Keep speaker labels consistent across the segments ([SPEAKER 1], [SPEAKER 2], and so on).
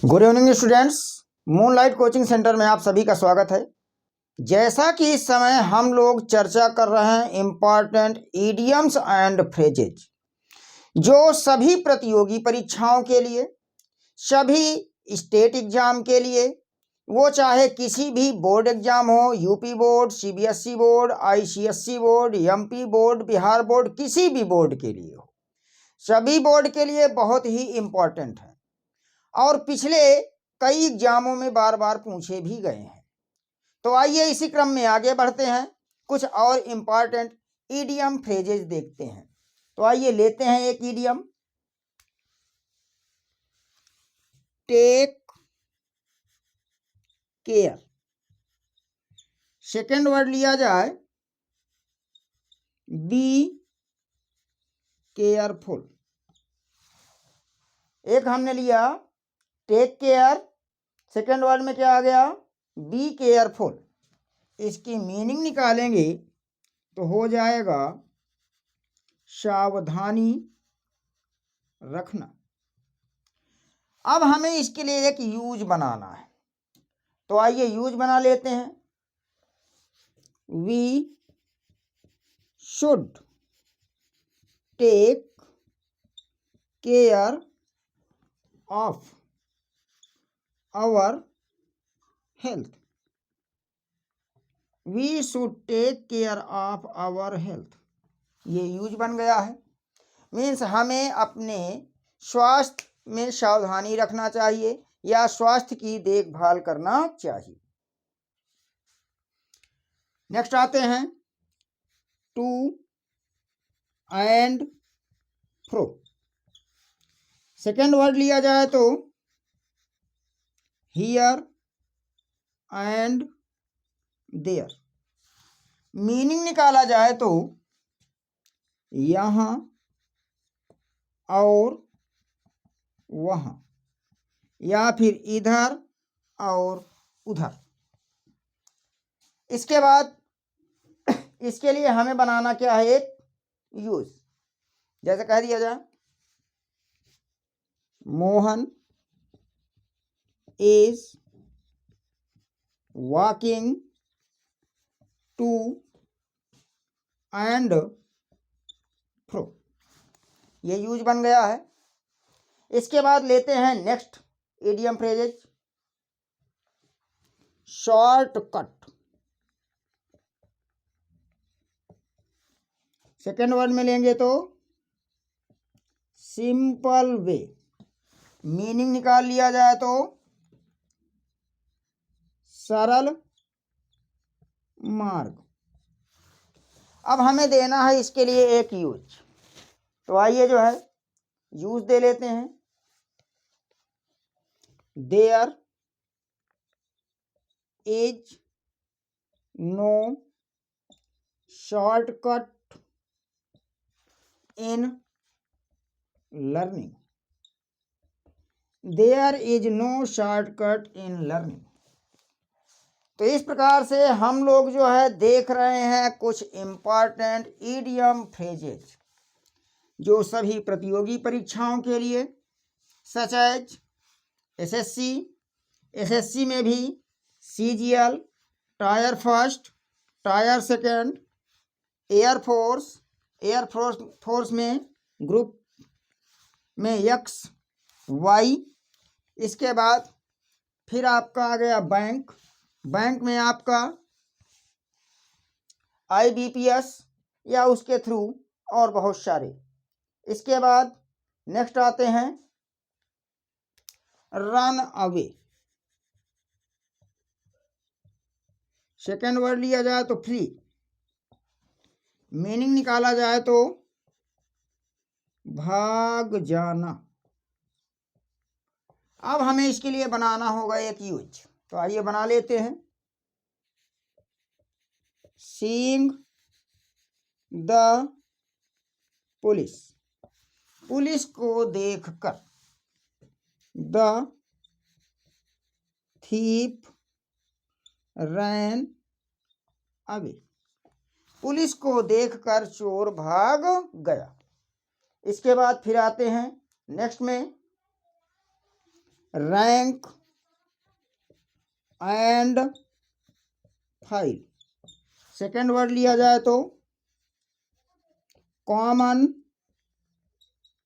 [SPEAKER 1] Good evening students, moonlight coaching centre में आप सभी का स्वागत है। जैसा कि इस समय हम लोग चर्चा कर रहे हैं इम्पॉर्टेंट इडियम्स एंड फ्रेजेज, जो सभी प्रतियोगी परीक्षाओं के लिए, सभी स्टेट एग्जाम के लिए, वो चाहे किसी भी बोर्ड एग्जाम हो, UP board, CBSE board, ICSE board, MP board, Bihar board, किसी भी बोर्ड के लिए हो, सभी बोर्ड के लिए बहुत ही इम्पॉर्टेंट है और पिछले कई एग्जामों में बार बार पूछे भी गए हैं। तो आइए इसी क्रम में आगे बढ़ते हैं, कुछ और इम्पॉर्टेंट इडियम फ्रेजेज देखते हैं। तो आइए लेते हैं एक idiom, take care. Second word लिया जाए बी केयरफुल। एक हमने लिया टेक केयर, सेकेंड वर्ड में क्या आ गया, बी केयरफुल। इसकी मीनिंग निकालेंगे तो हो जाएगा सावधानी रखना। अब हमें इसके लिए एक यूज बनाना है, तो आइए यूज बना लेते हैं। We should take care of our health. We should take care of our health, ये यूज बन गया है। मीन्स हमें अपने स्वास्थ्य में सावधानी रखना चाहिए या स्वास्थ्य की देखभाल करना चाहिए। नेक्स्ट आते हैं to and fro. Second word लिया जाए तो हियर एंड देयर। मीनिंग निकाला जाए तो यहाँ और वहाँ, या फिर इधर और उधर। इसके बाद इसके लिए हमें बनाना क्या है, एक यूज। जैसे कह दिया जाए Mohan is walking to and fro, ये यूज बन गया है। इसके बाद लेते हैं next idiom phrases, shortcut. Second word में लेंगे तो सिंपल वे। मीनिंग निकाल लिया जाए तो सरल मार्ग। अब हमें देना है इसके लिए एक यूज, तो आइए जो है यूज दे लेते हैं। There is no shortcut in learning. There is no shortcut in learning. तो इस प्रकार से हम लोग जो है देख रहे हैं कुछ इम्पॉर्टेंट इडियम फ्रेजेज, जो सभी प्रतियोगी परीक्षाओं के लिए, सच एज एसएससी, एसएससी में भी CGL, tyre first, tyre second, air force में ग्रुप में एक्स वाई। इसके बाद फिर आपका आ गया बैंक, बैंक में आपका आईबीपीएस या उसके थ्रू और बहुत सारे। इसके बाद नेक्स्ट आते हैं रन अवे। सेकेंड वर्ड लिया जाए तो फ्री। मीनिंग निकाला जाए तो भाग जाना। अब हमें इसके लिए बनाना होगा एक यूज, तो आइए बना लेते हैं। सीइंग द पुलिस, पुलिस को देखकर। The thief ran away, police को देखकर चोर भाग गया। इसके बाद फिर आते हैं नेक्स्ट में rank and file. Second word लिया जाए तो कॉमन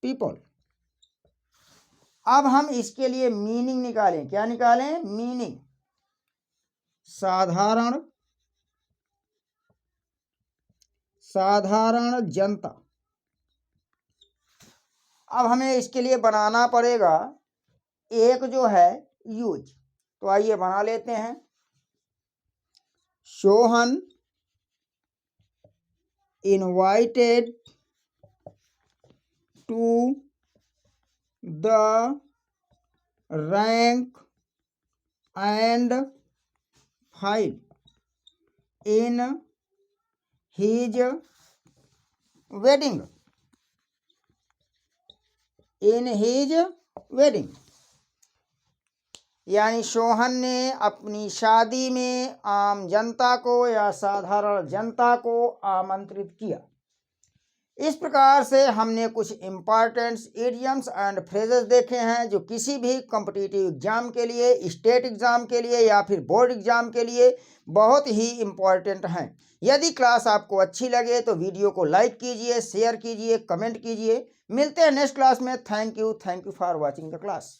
[SPEAKER 1] पीपल। अब हम इसके लिए मीनिंग निकालें। क्या निकालें? मीनिंग। साधारण जनता। अब हमें इसके लिए बनाना पड़ेगा एक जो है यूज। तो आइए बना लेते हैं। Sohan invited to the rank and file in his wedding। In his wedding यानी सोहन ने अपनी शादी में आम जनता को या साधारण जनता को आमंत्रित किया। इस प्रकार से हमने कुछ इम्पॉर्टेंट्स इडियम्स एंड फ्रेजेस देखे हैं जो किसी भी कॉम्पिटिटिव एग्जाम के लिए, स्टेट एग्जाम के लिए या फिर बोर्ड एग्जाम के लिए बहुत ही इम्पॉर्टेंट हैं। यदि क्लास आपको अच्छी लगे तो वीडियो को लाइक कीजिए, शेयर कीजिए, कमेंट कीजिए। मिलते हैं नेक्स्ट क्लास में। Thank you for watching the class.